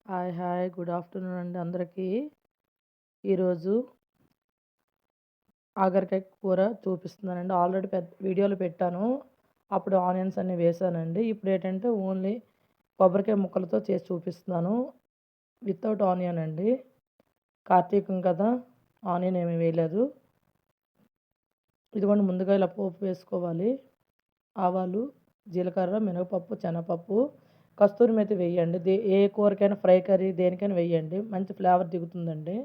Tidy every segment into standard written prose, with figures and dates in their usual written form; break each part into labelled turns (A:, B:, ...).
A: Hi! Hi! Good afternoon అండి అందరికీ. ఈరోజు ఆగరికాయ కూర చూపిస్తున్నానండి. ఆల్రెడీ వీడియోలో పెట్టాను. అప్పుడు ఆనియన్స్ అన్నీ వేశానండి. ఇప్పుడేంటంటే ఓన్లీ కొబ్బరికాయ ముక్కలతో చేసి చూపిస్తున్నాను. వితౌట్ ఆనియన్ అండి. కార్తీకం కదా! ఆనియన్ ఏమి వేయలేదు. ఇదిగోండి ముందుగా ఇలా పోపు వేసుకోవాలి. ఆవాలు, జీలకర్ర, మినపప్పు, శనగపప్పు, కస్తూరి మేతి వేయండి. ఏ కూరకైనా ఫ్రై కర్రీ దేనికైనా వేయండి. మంచి ఫ్లేవర్ దిగుతుందండి.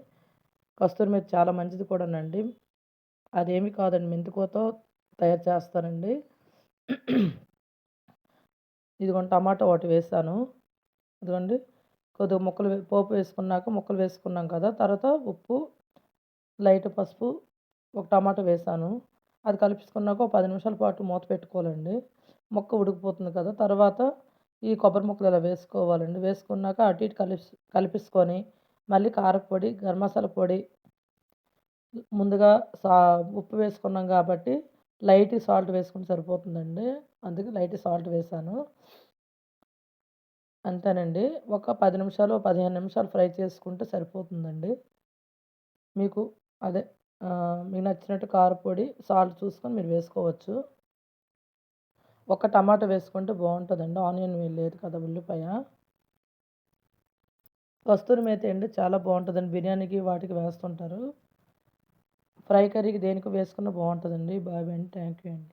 A: కస్తూరి మేతి చాలా మంచిది కూడానండి. అదేమి కాదండి మెంతికూరతో తయారు చేస్తానండి. ఇదిగోండి టమాటా ఒకటి వేసాను. ఇదిగోండి కొద్దిగా పోపు వేసుకున్నాక ముక్కలు వేసుకున్నాం కదా! తర్వాత ఉప్పు, లైట్ పసుపు, ఒక టమాటా వేసాను. అది కలిపేసుకున్నాక ఒక 10 నిమిషాల పాటు మూత పెట్టుకోవాలండి. ముక్క ఉడికిపోతుంది కదా! తర్వాత ఈ కొబ్బరి ముక్కలు ఇలా వేసుకోవాలండి. వేసుకున్నాక అటు ఇటు కలిపేసుకొని మళ్ళీ కారప్పొడి, గరం మసాలా పొడి ముందుగా సా ఉప్పు వేసుకున్నాం కాబట్టి లైట్ సాల్ట్ వేసుకుంటే సరిపోతుందండి. అందుకే లైట్ సాల్ట్ వేశాను. అంతేనండి. ఒక 10 నిమిషాలు, 15 నిమిషాలు ఫ్రై చేసుకుంటే సరిపోతుందండి. మీకు అదే మీకు నచ్చినట్టు కారపొడి, సాల్ట్ చూసుకొని మీరు వేసుకోవచ్చు. ఒక టమాటా వేసుకుంటే బావుంటదండి. ఆనియన్ లేదు కదా! ఉల్లిపాయ. కస్తూరి మేతి అండి చాలా బావుంటదండి. బిర్యానీకి వాటికి వేస్తుంటారు. ఫ్రై కర్రీకి దేనికి వేసుకున్నా బావుంటదండి. బాయ్ అండి. థ్యాంక్ యూ అండి.